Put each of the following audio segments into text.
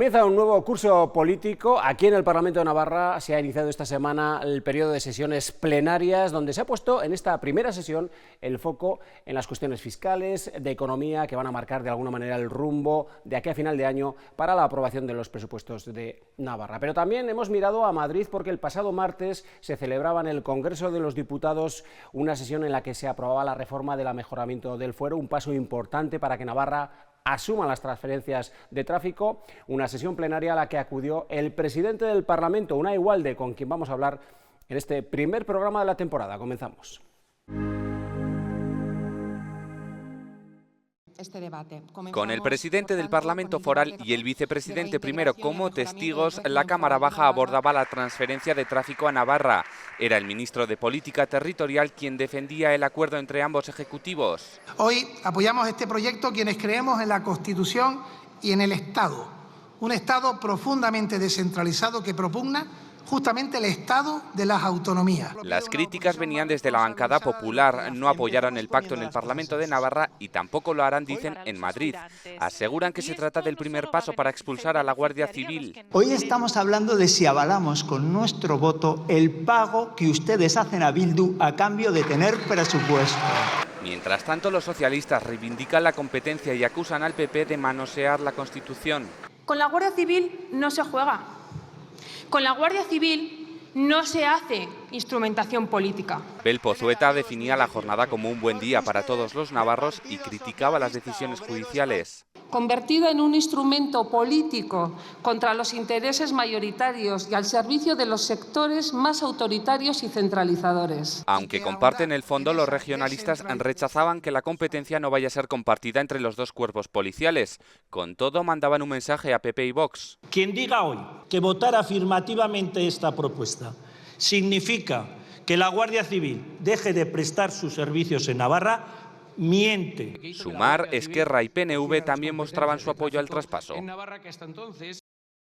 Comienza un nuevo curso político. Aquí en el Parlamento de Navarra se ha iniciado esta semana el periodo de sesiones plenarias, donde se ha puesto en esta primera sesión el foco en las cuestiones fiscales, de economía, que van a marcar de alguna manera el rumbo de aquí a final de año para la aprobación de los presupuestos de Navarra. Pero también hemos mirado a Madrid porque el pasado martes se celebraba en el Congreso de los Diputados una sesión en la que se aprobaba la reforma del mejoramiento del fuero, un paso importante para que Navarra asuma las transferencias de tráfico, una sesión plenaria a la que acudió el presidente del Parlamento, Unai Ugalde, con quien vamos a hablar en este primer programa de la temporada. Comenzamos. Con el presidente del Parlamento Foral y el vicepresidente primero como testigos, la Cámara Baja abordaba la transferencia de tráfico a Navarra. Era el ministro de Política Territorial quien defendía el acuerdo entre ambos ejecutivos. Hoy apoyamos este proyecto quienes creemos en la Constitución y en el Estado. Un Estado profundamente descentralizado que propugna justamente el Estado de las autonomías. Las críticas venían desde la bancada popular. No apoyaron el pacto en el Parlamento de Navarra y tampoco lo harán, dicen, en Madrid. Aseguran que se trata del primer paso para expulsar a la Guardia Civil. Hoy estamos hablando de si avalamos con nuestro voto el pago que ustedes hacen a Bildu a cambio de tener presupuesto. Mientras tanto, los socialistas reivindican la competencia y acusan al PP de manosear la Constitución. Con la Guardia Civil no se juega. Con la Guardia Civil no se hace instrumentación política. Bel Pozueta definía la jornada como un buen día para todos los navarros y criticaba las decisiones judiciales. Convertida en un instrumento político contra los intereses mayoritarios y al servicio de los sectores más autoritarios y centralizadores. Aunque comparten el fondo, los regionalistas rechazaban que la competencia no vaya a ser compartida entre los dos cuerpos policiales. Con todo, mandaban un mensaje a PP y Vox. Quien diga hoy que votar afirmativamente esta propuesta significa que la Guardia Civil deje de prestar sus servicios en Navarra, miente. Sumar, Esquerra y PNV también mostraban su apoyo al traspaso.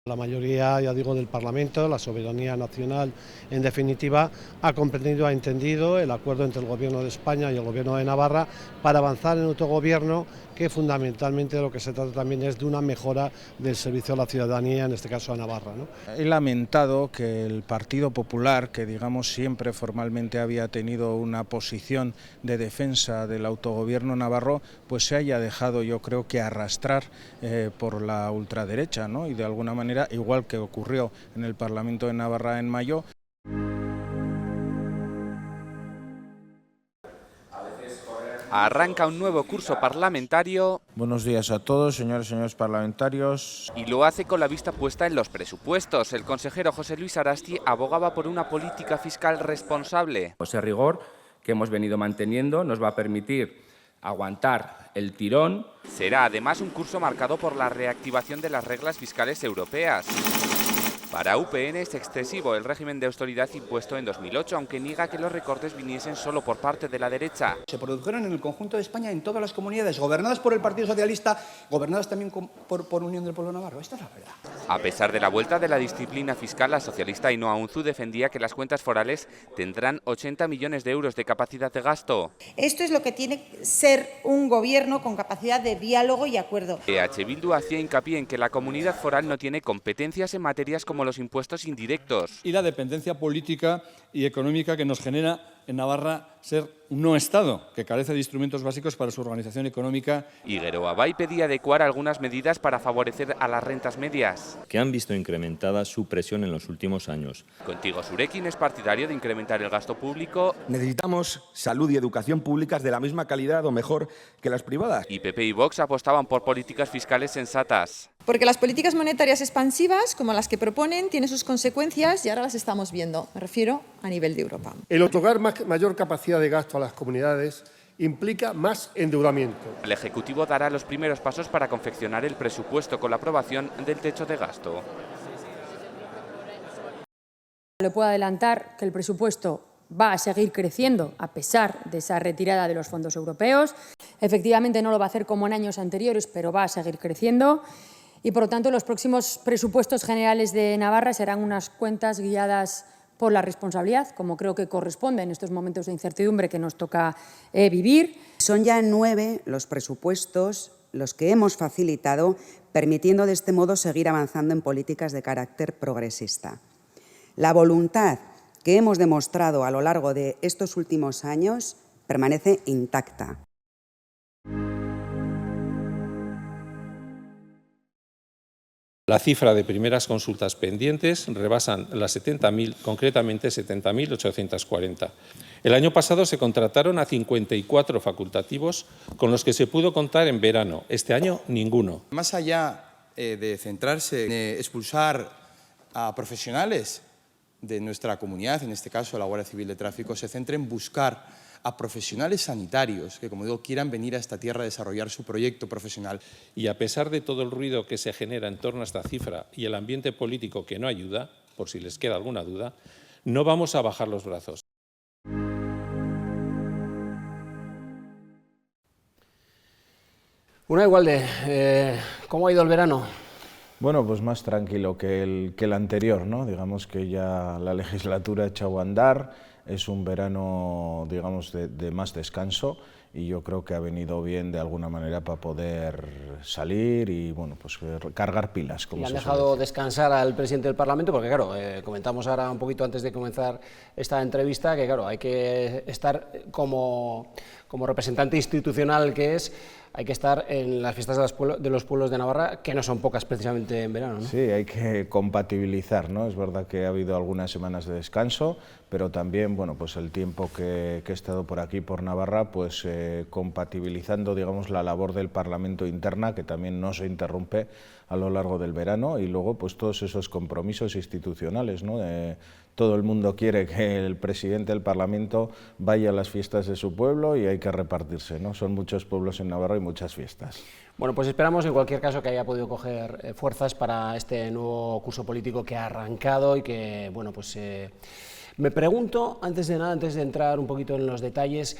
La mayoría, ya digo, del Parlamento, la soberanía nacional, en definitiva, ha comprendido, ha entendido el acuerdo entre el Gobierno de España y el Gobierno de Navarra para avanzar en autogobierno, que fundamentalmente de lo que se trata también es de una mejora del servicio a la ciudadanía, en este caso a Navarra, ¿no? He lamentado que el Partido Popular, que digamos siempre formalmente había tenido una posición de defensa del autogobierno navarro, pues se haya dejado, yo creo que arrastrar por la ultraderecha, ¿no? Y de alguna manera, igual que ocurrió en el Parlamento de Navarra en mayo. Arranca un nuevo curso parlamentario. Buenos días a todos, señores y señores parlamentarios. Y lo hace con la vista puesta en los presupuestos. El consejero José Luis Arasti abogaba por una política fiscal responsable. Ese rigor que hemos venido manteniendo nos va a permitir aguantar el tirón. Será además un curso marcado por la reactivación de las reglas fiscales europeas. Para UPN es excesivo el régimen de austeridad impuesto en 2008, aunque niega que los recortes viniesen solo por parte de la derecha. Se produjeron en el conjunto de España, en todas las comunidades, gobernadas por el Partido Socialista, gobernadas también por Unión del Pueblo Navarro. Esta es la verdad. A pesar de la vuelta de la disciplina fiscal, la socialista Ainhoa Unzu defendía que las cuentas forales tendrán 80 millones de euros de capacidad de gasto. Esto es lo que tiene que ser un gobierno con capacidad de diálogo y acuerdo. EH Bildu hacía hincapié en que la comunidad foral no tiene competencias en materias como los impuestos indirectos. Y la dependencia política y económica que nos genera en Navarra ser un no Estado, que carece de instrumentos básicos para su organización económica. Y Geroabay pedía adecuar algunas medidas para favorecer a las rentas medias, que han visto incrementada su presión en los últimos años. Contigo Surekin es partidario de incrementar el gasto público. Necesitamos salud y educación públicas de la misma calidad o mejor que las privadas. Y PP y Vox apostaban por políticas fiscales sensatas. Porque las políticas monetarias expansivas, como las que proponen, tienen sus consecuencias y ahora las estamos viendo. Me refiero a nivel de Europa. El otorgar mayor capacidad de gasto a las comunidades implica más endeudamiento. El Ejecutivo dará los primeros pasos para confeccionar el presupuesto con la aprobación del techo de gasto. Le puedo adelantar que el presupuesto va a seguir creciendo a pesar de esa retirada de los fondos europeos. Efectivamente no lo va a hacer como en años anteriores, pero va a seguir creciendo. Y, por lo tanto, los próximos presupuestos generales de Navarra serán unas cuentas guiadas por la responsabilidad, como creo que corresponde en estos momentos de incertidumbre que nos toca vivir. Son ya 9 los presupuestos los que hemos facilitado permitiendo de este modo seguir avanzando en políticas de carácter progresista. La voluntad que hemos demostrado a lo largo de estos últimos años permanece intacta. La cifra de primeras consultas pendientes rebasan las 70.000, concretamente 70.840. El año pasado se contrataron a 54 facultativos con los que se pudo contar en verano. Este año, ninguno. Más allá de centrarse en expulsar a profesionales de nuestra comunidad, en este caso la Guardia Civil de Tráfico, se centra en buscar a profesionales sanitarios que, como digo, quieran venir a esta tierra a desarrollar su proyecto profesional. Y a pesar de todo el ruido que se genera en torno a esta cifra y el ambiente político que no ayuda, por si les queda alguna duda, no vamos a bajar los brazos. Una igual de ¿cómo ha ido el verano? Bueno, pues más tranquilo que el anterior, ¿no? Digamos que ya la legislatura ha echado a andar, es un verano, digamos, de más descanso y yo creo que ha venido bien de alguna manera para poder salir y, bueno, pues cargar pilas. Como y han dejado descansar al presidente del Parlamento, porque claro, comentamos ahora un poquito antes de comenzar esta entrevista que claro, hay que estar como representante institucional que es, hay que estar en las fiestas de los pueblos de Navarra, que no son pocas precisamente en verano, ¿no? Sí, hay que compatibilizar, ¿no? Es verdad que ha habido algunas semanas de descanso, pero también, bueno, pues el tiempo que he estado por aquí, por Navarra, pues compatibilizando, digamos, la labor del Parlamento interna, que también no se interrumpe a lo largo del verano, y luego, pues todos esos compromisos institucionales, ¿no? Todo el mundo quiere que el presidente del Parlamento vaya a las fiestas de su pueblo y hay que repartirse, ¿no? Son muchos pueblos en Navarra y muchas fiestas. Bueno, pues esperamos en cualquier caso que haya podido coger fuerzas para este nuevo curso político que ha arrancado y que, bueno, pues me pregunto, antes de nada, antes de entrar un poquito en los detalles,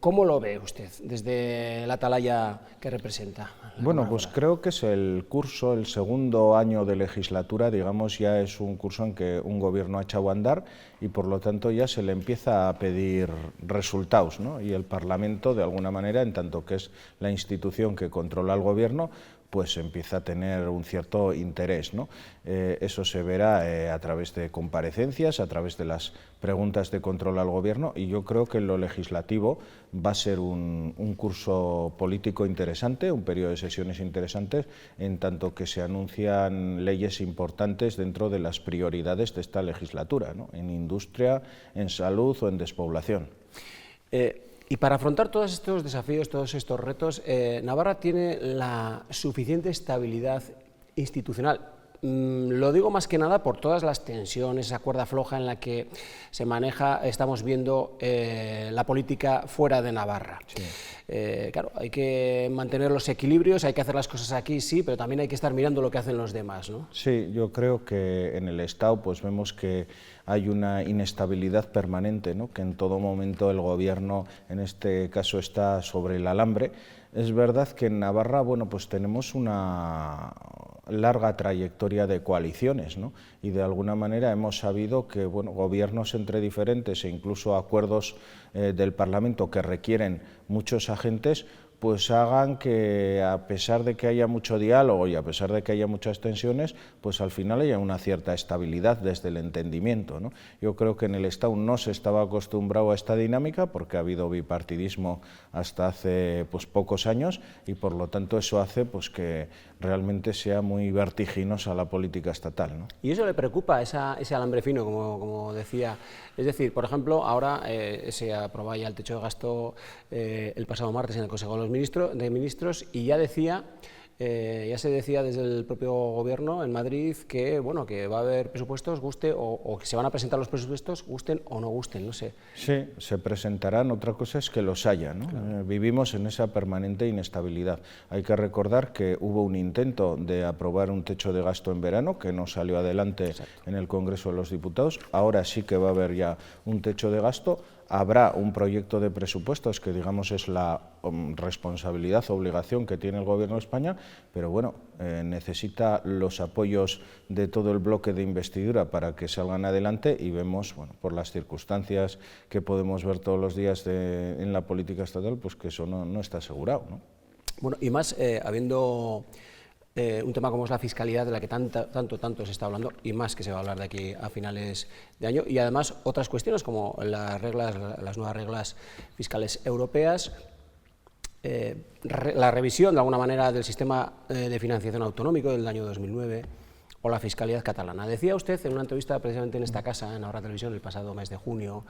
¿cómo lo ve usted desde la atalaya que representa? Bueno, pues creo que es el curso, el segundo año de legislatura, digamos, ya es un curso en que un gobierno ha echado a andar y por lo tanto ya se le empieza a pedir resultados, ¿no? Y el Parlamento, de alguna manera, en tanto que es la institución que controla al gobierno, pues empieza a tener un cierto interés, ¿no? Eso se verá a través de comparecencias, a través de las preguntas de control al gobierno y yo creo que en lo legislativo va a ser un curso político interesante, un periodo de sesiones interesantes, en tanto que se anuncian leyes importantes dentro de las prioridades de esta legislatura, ¿no? En industria, en salud o en despoblación. Y para afrontar todos estos desafíos, todos estos retos, Navarra tiene la suficiente estabilidad institucional. Lo digo más que nada por todas las tensiones, esa cuerda floja en la que se maneja, estamos viendo la política fuera de Navarra. Sí. Claro, hay que mantener los equilibrios, hay que hacer las cosas aquí, sí, pero también hay que estar mirando lo que hacen los demás, ¿no? Sí, yo creo que en el Estado pues vemos que hay una inestabilidad permanente, ¿no? Que en todo momento el gobierno, en este caso, está sobre el alambre. Es verdad que en Navarra, bueno, pues tenemos una larga trayectoria de coaliciones, ¿no? Y de alguna manera hemos sabido que, bueno, gobiernos entre diferentes e incluso acuerdos del Parlamento que requieren muchos agentes, pues hagan que, a pesar de que haya mucho diálogo y a pesar de que haya muchas tensiones, pues al final haya una cierta estabilidad desde el entendimiento, ¿no? Yo creo que en el Estado no se estaba acostumbrado a esta dinámica porque ha habido bipartidismo hasta hace pues pocos años y por lo tanto eso hace pues que realmente sea muy vertiginosa la política estatal, ¿no? ¿Y eso le preocupa, ese alambre fino, como decía? Es decir, por ejemplo, ahora se aprobaba ya el techo de gasto el pasado martes en el Consejo de Ministros y ya se decía desde el propio gobierno en Madrid que, bueno, que va a haber presupuestos, guste o que se van a presentar los presupuestos, gusten o no gusten, no sé. Sí, se presentarán, otra cosa es que los haya, ¿no? Claro. Vivimos en esa permanente inestabilidad. Hay que recordar que hubo un intento de aprobar un techo de gasto en verano que no salió adelante. Exacto. En el Congreso de los Diputados. Ahora sí que va a haber ya un techo de gasto. Habrá un proyecto de presupuestos que, digamos, es la responsabilidad, obligación que tiene el Gobierno de España, pero bueno, necesita los apoyos de todo el bloque de investidura para que salgan adelante y vemos, bueno, por las circunstancias que podemos ver todos los días en la política estatal, pues que eso no está asegurado, ¿no? Bueno, y más habiendo un tema como es la fiscalidad, de la que tanto se está hablando, y más que se va a hablar de aquí a finales de año, y además otras cuestiones como las nuevas reglas fiscales europeas, la revisión de alguna manera del sistema de financiación autonómico del año 2009 o la fiscalidad catalana. Decía usted en una entrevista precisamente en esta casa, en Ahora Televisión, el pasado mes de junio,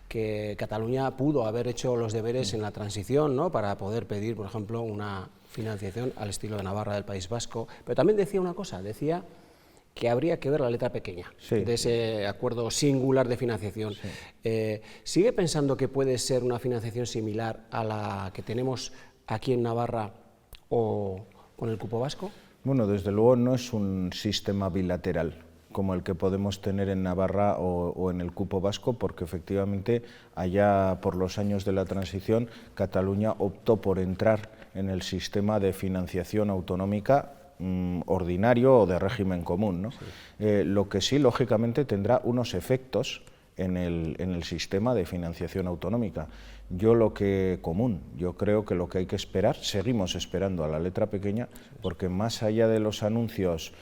que Cataluña pudo haber hecho los deberes en la transición, ¿no?, para poder pedir, por ejemplo, una financiación al estilo de Navarra, del País Vasco, pero también decía una cosa, decía que habría que ver la letra pequeña de ese acuerdo singular de financiación. ¿Sigue pensando que puede ser una financiación similar a la que tenemos aquí en Navarra o con el cupo vasco? Bueno, desde luego no es un sistema bilateral como el que podemos tener en Navarra o en el cupo vasco, porque efectivamente allá por los años de la transición Cataluña optó por entrar en el sistema de financiación autonómica ordinario o de régimen común, ¿no? Lo que sí, lógicamente, tendrá unos efectos en el sistema de financiación autonómica. Yo creo que lo que hay que esperar, seguimos esperando a la letra pequeña, porque más allá de los anuncios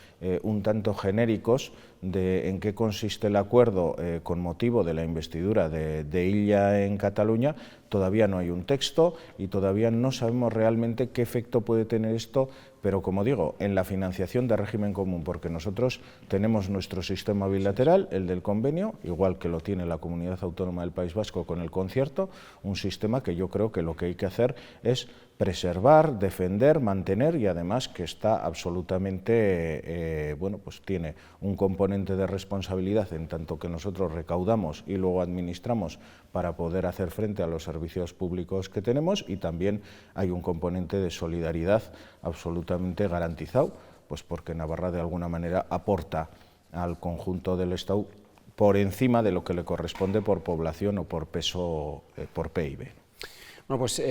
un tanto genéricos de en qué consiste el acuerdo con motivo de la investidura de Illa en Cataluña, todavía no hay un texto y todavía no sabemos realmente qué efecto puede tener esto, pero como digo, en la financiación de régimen común, porque nosotros tenemos nuestro sistema bilateral, el del convenio, igual que lo tiene la Comunidad Autónoma del País Vasco con el concierto, un sistema que yo creo que lo que hay que hacer es preservar, defender, mantener, y además que está absolutamente, pues tiene un componente de responsabilidad en tanto que nosotros recaudamos y luego administramos para poder hacer frente a los servicios públicos que tenemos, y también hay un componente de solidaridad absolutamente garantizado, pues porque Navarra de alguna manera aporta al conjunto del Estado por encima de lo que le corresponde por población o por peso, por PIB. Bueno, pues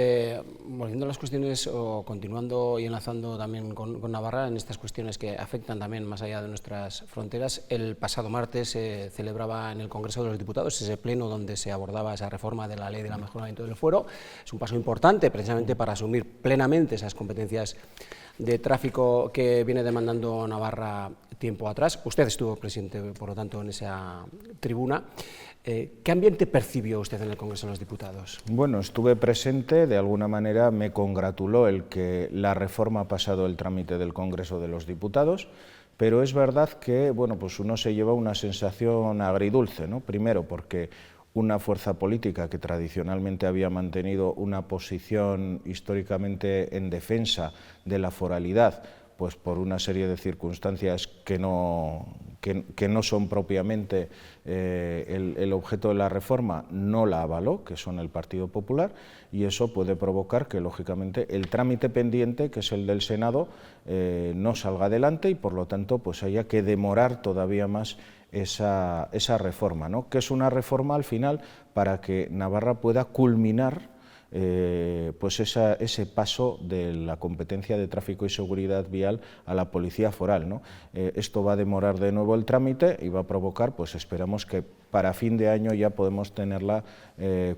volviendo a las cuestiones o continuando y enlazando también con Navarra en estas cuestiones que afectan también más allá de nuestras fronteras, el pasado martes se celebraba en el Congreso de los Diputados ese pleno donde se abordaba esa reforma de la Ley del Mejoramiento del Fuero. Es un paso importante precisamente para asumir plenamente esas competencias de tráfico que viene demandando Navarra tiempo atrás. Usted estuvo presente, por lo tanto, en esa tribuna. ¿Qué ambiente percibió usted en el Congreso de los Diputados? Bueno, estuve presente, de alguna manera me congratuló el que la reforma ha pasado el trámite del Congreso de los Diputados, pero es verdad que pues uno se lleva una sensación agridulce, ¿no? Primero porque una fuerza política que tradicionalmente había mantenido una posición históricamente en defensa de la foralidad, pues por una serie de circunstancias que no son propiamente el objeto de la reforma, no la avaló, que son el Partido Popular, y eso puede provocar que, lógicamente, el trámite pendiente, que es el del Senado, no salga adelante y, por lo tanto, pues haya que demorar todavía más esa reforma, ¿no? Que es una reforma, al final, para que Navarra pueda culminar pues ese paso de la competencia de tráfico y seguridad vial a la policía foral, ¿no? Esto va a demorar de nuevo el trámite y va a provocar, pues esperamos que para fin de año ya podemos tenerla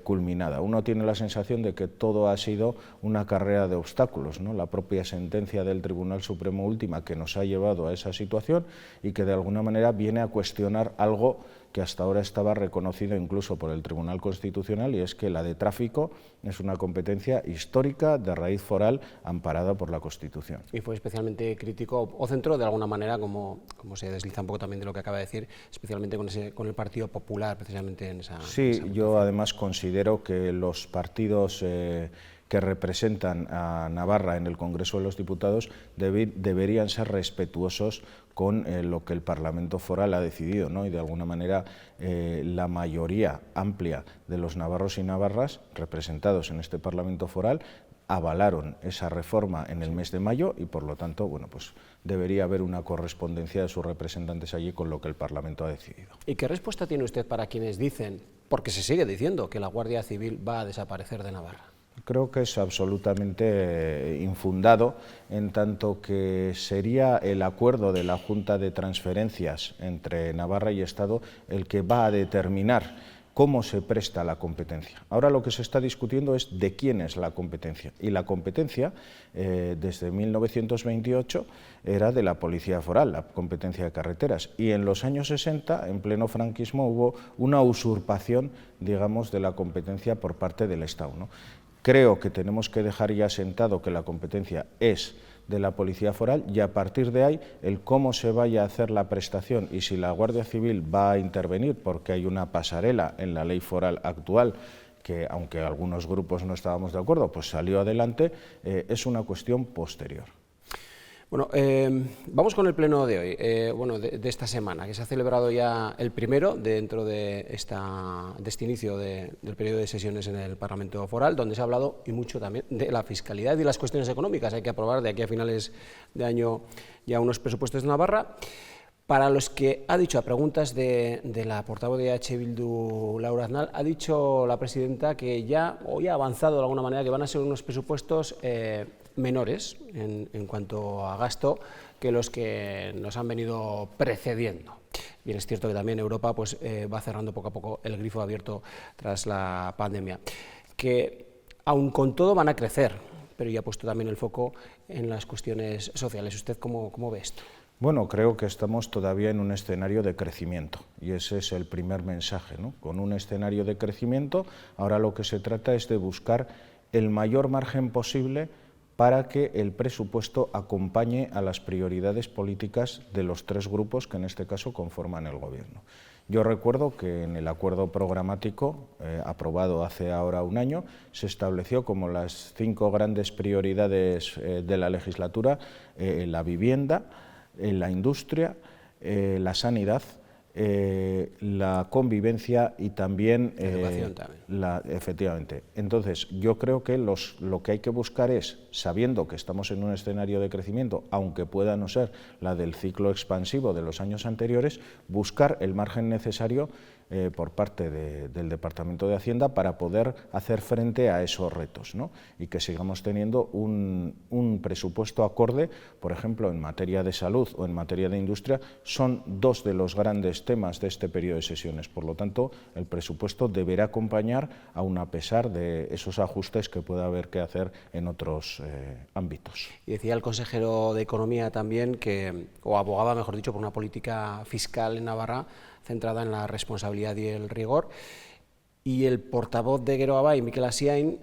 culminada. Uno tiene la sensación de que todo ha sido una carrera de obstáculos, ¿no? La propia sentencia del Tribunal Supremo última que nos ha llevado a esa situación y que de alguna manera viene a cuestionar algo que hasta ahora estaba reconocido incluso por el Tribunal Constitucional, y es que la de tráfico es una competencia histórica de raíz foral amparada por la Constitución. Y fue especialmente crítico, o centró de alguna manera, como se desliza un poco también de lo que acaba de decir, especialmente con el Partido Popular, precisamente en esa... Sí, yo además considero que los partidos que representan a Navarra en el Congreso de los Diputados deberían ser respetuosos con lo que el Parlamento foral ha decidido, ¿no? Y de alguna manera la mayoría amplia de los navarros y navarras representados en este Parlamento foral avalaron esa reforma en el mes de mayo y, por lo tanto, pues debería haber una correspondencia de sus representantes allí con lo que el Parlamento ha decidido. ¿Y qué respuesta tiene usted para quienes dicen, porque se sigue diciendo, que la Guardia Civil va a desaparecer de Navarra? Creo que es absolutamente infundado, en tanto que sería el acuerdo de la Junta de Transferencias entre Navarra y Estado el que va a determinar cómo se presta la competencia. Ahora lo que se está discutiendo es de quién es la competencia. Y la competencia, desde 1928, era de la Policía Foral, la competencia de carreteras. Y en los años 60, en pleno franquismo, hubo una usurpación, digamos, de la competencia por parte del Estado, ¿no? Creo que tenemos que dejar ya sentado que la competencia es de la Policía Foral y a partir de ahí el cómo se vaya a hacer la prestación y si la Guardia Civil va a intervenir, porque hay una pasarela en la ley foral actual que, aunque algunos grupos no estábamos de acuerdo, pues salió adelante, es una cuestión posterior. Bueno, vamos con el pleno de hoy, bueno, de esta semana, que se ha celebrado ya el primero dentro de este inicio del periodo de sesiones en el Parlamento Foral, donde se ha hablado y mucho también de la fiscalidad y las cuestiones económicas. Hay que aprobar de aquí a finales de año ya unos presupuestos de Navarra. Para los que ha dicho, a preguntas de la portavoz de EH Bildu, Laura Aznal, ha dicho la presidenta que ya, o ya ha avanzado de alguna manera, que van a ser unos presupuestos menores en cuanto a gasto que los que nos han venido precediendo. Bien, es cierto que también Europa pues, va cerrando poco a poco el grifo abierto tras la pandemia, que aun con todo van a crecer, pero ya ha puesto también el foco en las cuestiones sociales. ¿Usted cómo ve esto? Bueno, creo que estamos todavía en un escenario de crecimiento y ese es el primer mensaje, ¿no? Con un escenario de crecimiento, ahora lo que se trata es de buscar el mayor margen posible para que el presupuesto acompañe a las prioridades políticas de los tres grupos que en este caso conforman el Gobierno. Yo recuerdo que en el acuerdo programático aprobado hace ahora un año se estableció como las 5 grandes prioridades de la legislatura la vivienda, la industria, la sanidad, la convivencia y también educación también. Efectivamente. Entonces, yo creo que lo que hay que buscar es, sabiendo que estamos en un escenario de crecimiento, aunque pueda no ser la del ciclo expansivo de los años anteriores, buscar el margen necesario por parte del Departamento de Hacienda para poder hacer frente a esos retos, ¿no? Y que sigamos teniendo un presupuesto acorde, por ejemplo, en materia de salud o en materia de industria, son 2 de los grandes temas de este periodo de sesiones. Por lo tanto, el presupuesto deberá acompañar, aun a pesar de esos ajustes que pueda haber que hacer en otros ámbitos. Y decía el consejero de Economía también, o abogaba, mejor dicho, por una política fiscal en Navarra centrada en la responsabilidad y el rigor. Y el portavoz de Geroa Bai, Mikel Asiain,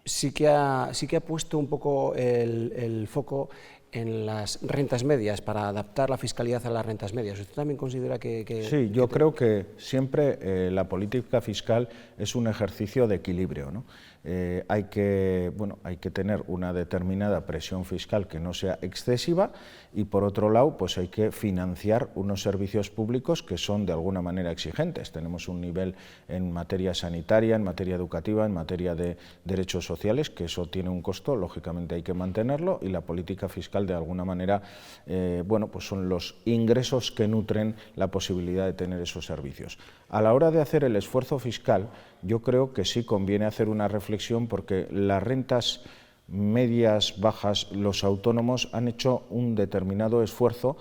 sí que ha puesto un poco el foco en las rentas medias, para adaptar la fiscalidad a las rentas medias. ¿Usted también considera que...? Sí, yo creo que siempre la política fiscal es un ejercicio de equilibrio, ¿no? Hay que tener una determinada presión fiscal que no sea excesiva y, por otro lado, pues hay que financiar unos servicios públicos que son de alguna manera exigentes. Tenemos un nivel en materia sanitaria, en materia educativa, en materia de derechos sociales, que eso tiene un costo, lógicamente hay que mantenerlo, y la política fiscal de alguna manera pues son los ingresos que nutren la posibilidad de tener esos servicios. A la hora de hacer el esfuerzo fiscal, yo creo que sí conviene hacer una reflexión, porque las rentas medias, bajas, los autónomos han hecho un determinado esfuerzo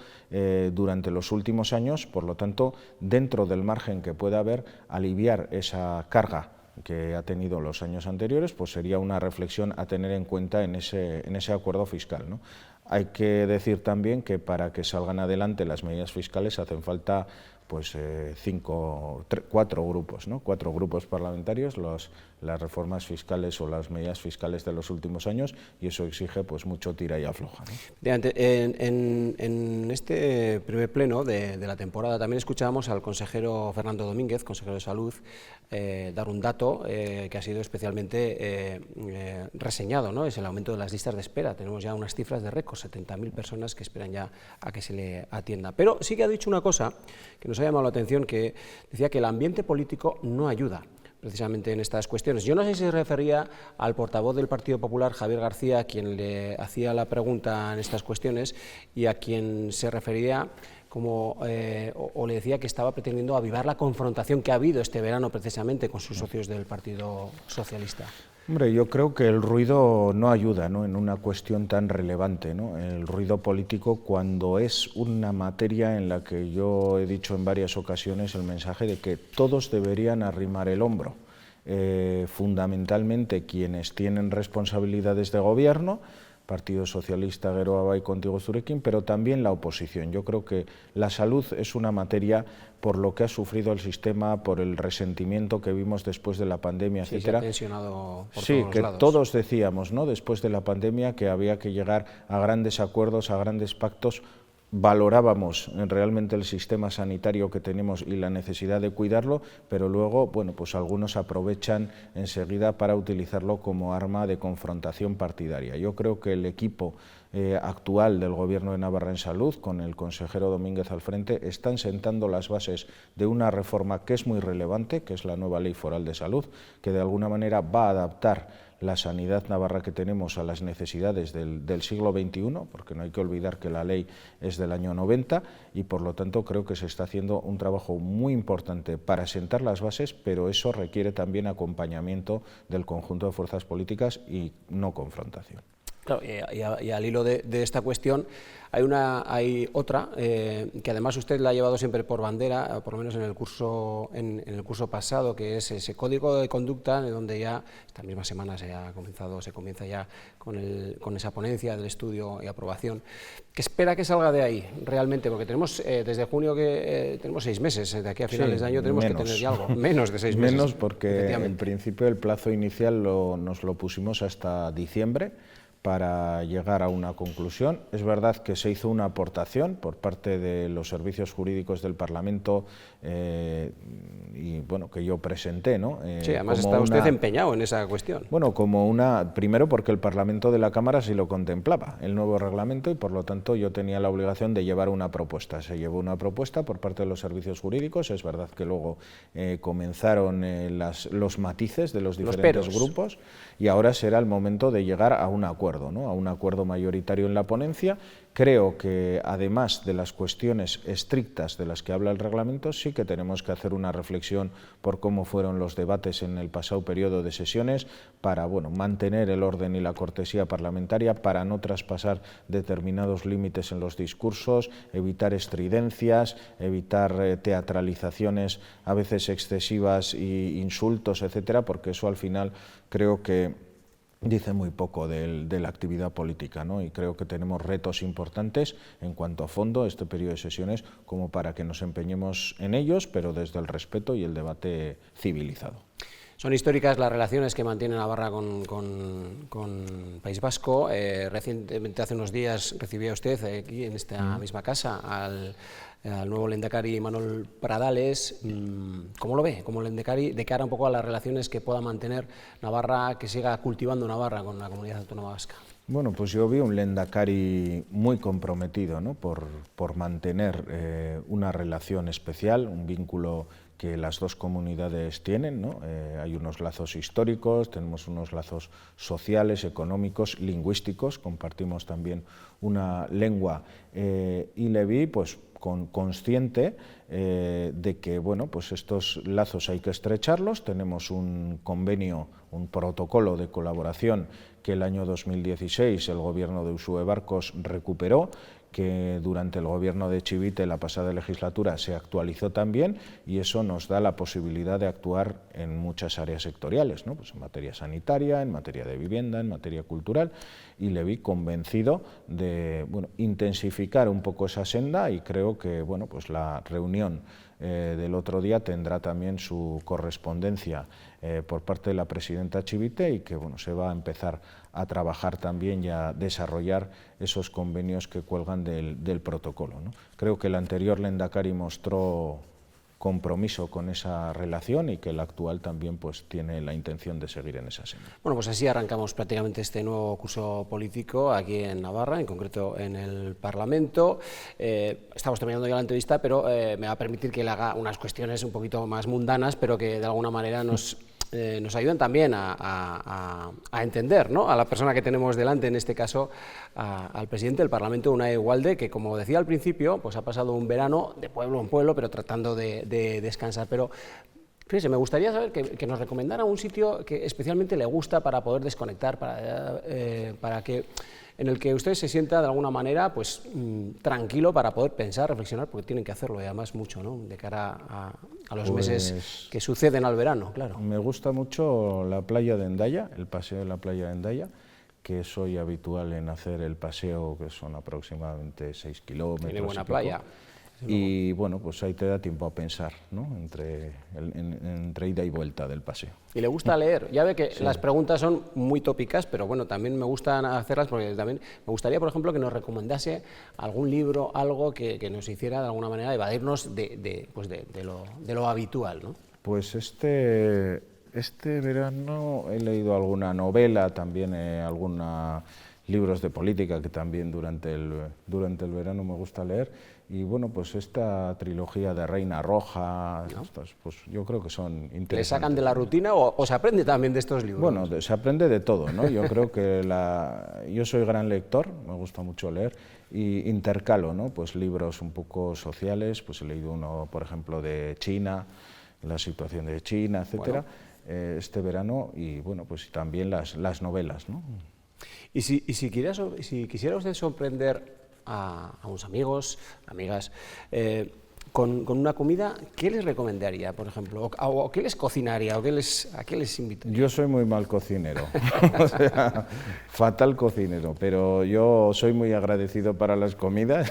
durante los últimos años, por lo tanto, dentro del margen que pueda haber, aliviar esa carga que ha tenido los años anteriores, pues sería una reflexión a tener en cuenta en ese acuerdo fiscal, ¿no? Hay que decir también que para que salgan adelante las medidas fiscales hacen falta pues 4 grupos, ¿no? 4 grupos parlamentarios, las reformas fiscales o las medidas fiscales de los últimos años, y eso exige pues mucho tira y afloja, ¿no? En este primer pleno de la temporada también escuchábamos al consejero Fernando Domínguez, consejero de Salud, dar un dato que ha sido especialmente reseñado, ¿no? Es el aumento de las listas de espera. Tenemos ya unas cifras de récord, 70.000 personas que esperan ya a que se le atienda. Pero sí que ha dicho una cosa que nos ha llamado la atención, que decía que el ambiente político no ayuda precisamente en estas cuestiones. Yo no sé si se refería al portavoz del Partido Popular, Javier García, a quien le hacía la pregunta en estas cuestiones, y a quien se refería como, o le decía que estaba pretendiendo avivar la confrontación que ha habido este verano precisamente con sus socios del Partido Socialista. Hombre, yo creo que el ruido no ayuda, ¿no?, en una cuestión tan relevante, ¿no? El ruido político, cuando es una materia en la que yo he dicho en varias ocasiones el mensaje de que todos deberían arrimar el hombro. Fundamentalmente quienes tienen responsabilidades de gobierno, Partido Socialista, Geroa y Contigo Zurekin, pero también la oposición. Yo creo que la salud es una materia, por lo que ha sufrido el sistema, por el resentimiento que vimos después de la pandemia, sí, etcétera. Se ha tensionado por sí, todos que lados. Todos decíamos, ¿no?, después de la pandemia, que había que llegar a grandes acuerdos, a grandes pactos. Valorábamos realmente el sistema sanitario que tenemos y la necesidad de cuidarlo, pero luego, bueno, pues algunos aprovechan enseguida para utilizarlo como arma de confrontación partidaria. Yo creo que el equipo actual del Gobierno de Navarra en salud, con el consejero Domínguez al frente, están sentando las bases de una reforma que es muy relevante, que es la nueva Ley Foral de Salud, que de alguna manera va a adaptar la sanidad navarra que tenemos a las necesidades del siglo XXI, porque no hay que olvidar que la ley es del año 90 y por lo tanto creo que se está haciendo un trabajo muy importante para sentar las bases, pero eso requiere también acompañamiento del conjunto de fuerzas políticas y no confrontación. Claro, y al hilo de esta cuestión hay otra que además usted la ha llevado siempre por bandera, por lo menos en el curso pasado, que es ese código de conducta, en donde ya esta misma semana se comienza ya con esa ponencia del estudio y aprobación. ¿Qué espera que salga de ahí realmente? Porque tenemos desde junio que tenemos 6 meses, de aquí a finales de año tenemos que tener ya algo, menos de 6 meses. Menos porque en principio el plazo inicial nos lo pusimos hasta diciembre, para llegar a una conclusión. Es verdad que se hizo una aportación por parte de los servicios jurídicos del Parlamento y bueno, que yo presenté, ¿no? Sí, además está usted empeñado en esa cuestión. Bueno, primero porque el Parlamento de la Cámara sí lo contemplaba, el nuevo reglamento, y por lo tanto yo tenía la obligación de llevar una propuesta. Se llevó una propuesta por parte de los servicios jurídicos. Es verdad que luego comenzaron los matices de los diferentes grupos y ahora será el momento de llegar a un acuerdo, ¿no?, a un acuerdo mayoritario en la ponencia. Creo que además de las cuestiones estrictas de las que habla el reglamento, sí que tenemos que hacer una reflexión por cómo fueron los debates en el pasado periodo de sesiones para, bueno, mantener el orden y la cortesía parlamentaria, para no traspasar determinados límites en los discursos, evitar estridencias, evitar teatralizaciones a veces excesivas e insultos, etcétera, porque eso al final creo que dice muy poco de la actividad política, ¿no? Y creo que tenemos retos importantes en cuanto a fondo este periodo de sesiones como para que nos empeñemos en ellos, pero desde el respeto y el debate civilizado. Son históricas las relaciones que mantiene Navarra con País Vasco. Recientemente, hace unos días, recibía usted aquí en esta misma casa al nuevo lehendakari Manuel Pradales. ¿Cómo lo ve como lehendakari de cara un poco a las relaciones que pueda mantener Navarra, que siga cultivando Navarra con la comunidad autónoma vasca? Bueno, pues yo vi un lehendakari muy comprometido, ¿no?, por mantener una relación especial, un vínculo que las dos comunidades tienen, ¿no? Hay unos lazos históricos, tenemos unos lazos sociales, económicos, lingüísticos, compartimos también una lengua y le vi pues consciente de que, bueno, pues estos lazos hay que estrecharlos. Tenemos un convenio, un protocolo de colaboración que el año 2016 el gobierno de Uxue Barkos recuperó, que durante el gobierno de Chivite la pasada legislatura se actualizó también, y eso nos da la posibilidad de actuar en muchas áreas sectoriales, ¿no? Pues en materia sanitaria, en materia de vivienda, en materia cultural, y le vi convencido de, bueno, intensificar un poco esa senda, y creo que, bueno, pues la reunión del otro día tendrá también su correspondencia por parte de la presidenta Chivite, y que, bueno, se va a empezar a trabajar también y a desarrollar esos convenios que cuelgan del protocolo, ¿no? Creo que el anterior lehendakari mostró compromiso con esa relación y que el actual también pues tiene la intención de seguir en esa senda. Bueno, pues así arrancamos prácticamente este nuevo curso político aquí en Navarra, en concreto en el Parlamento. Estamos terminando ya la entrevista, pero me va a permitir que le haga unas cuestiones un poquito más mundanas, pero que de alguna manera nos nos ayudan también a entender, ¿no?, a la persona que tenemos delante, en este caso al presidente del Parlamento, Unai Egualde, que, como decía al principio, pues ha pasado un verano de pueblo en pueblo, pero tratando de descansar. Pero fíjese, me gustaría saber que nos recomendara un sitio que especialmente le gusta para poder desconectar, para que, en el que usted se sienta de alguna manera pues tranquilo para poder pensar, reflexionar, porque tienen que hacerlo y además mucho, ¿no?, de cara a los meses que suceden al verano, claro. Me gusta mucho la playa de Hendaya, el paseo de la playa de Hendaya, que soy habitual en hacer el paseo, que son aproximadamente 6 kilómetros. Tiene buena playa. Y bueno, pues ahí te da tiempo a pensar, ¿no?, entre ida y vuelta del paseo. ¿Y le gusta leer? Ya ve que las preguntas son muy tópicas, pero bueno, también me gustan hacerlas porque también me gustaría, por ejemplo, que nos recomendase algún libro, algo que nos hiciera de alguna manera evadirnos de lo habitual, ¿no? Pues este verano he leído alguna novela, también algunos libros de política que también durante el verano me gusta leer. Y bueno, pues esta trilogía de Reina Roja, pues yo creo que son interesantes. ¿Le sacan de la rutina o se aprende también de estos libros? Bueno, se aprende de todo, ¿no? Yo creo que yo soy gran lector, me gusta mucho leer, y intercalo, ¿no?, pues libros un poco sociales, pues he leído uno, por ejemplo, de China, la situación de China, etcétera, este verano, y bueno, pues también las novelas, ¿no? Y si quisiera usted sorprender a unos amigos, amigas, con una comida, ¿qué les recomendaría, por ejemplo? ¿O qué les cocinaría? ¿A qué les invitaría? Yo soy muy mal cocinero, o sea, fatal cocinero, pero yo soy muy agradecido para las comidas,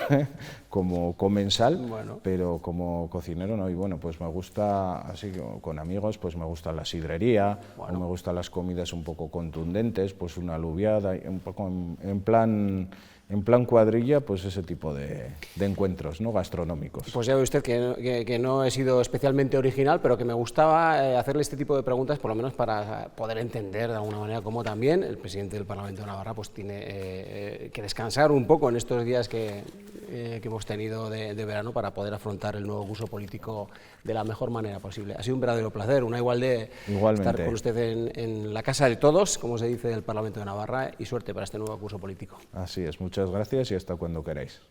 como comensal, pero como cocinero no. Y bueno, pues me gusta, así con amigos, pues me gusta la sidrería, o me gustan las comidas un poco contundentes, pues una alubiada, un poco en plan cuadrilla, pues ese tipo de encuentros, ¿no?, gastronómicos. Pues ya ve usted que no he sido especialmente original, pero que me gustaba hacerle este tipo de preguntas, por lo menos para poder entender de alguna manera cómo también el presidente del Parlamento de Navarra pues tiene que descansar un poco en estos días que hemos tenido de verano para poder afrontar el nuevo curso político de la mejor manera posible. Ha sido un verdadero placer, Unai Egualde, estar con usted en la casa de todos, como se dice, del Parlamento de Navarra, y suerte para este nuevo curso político. Así es, muchas gracias y hasta cuando queráis.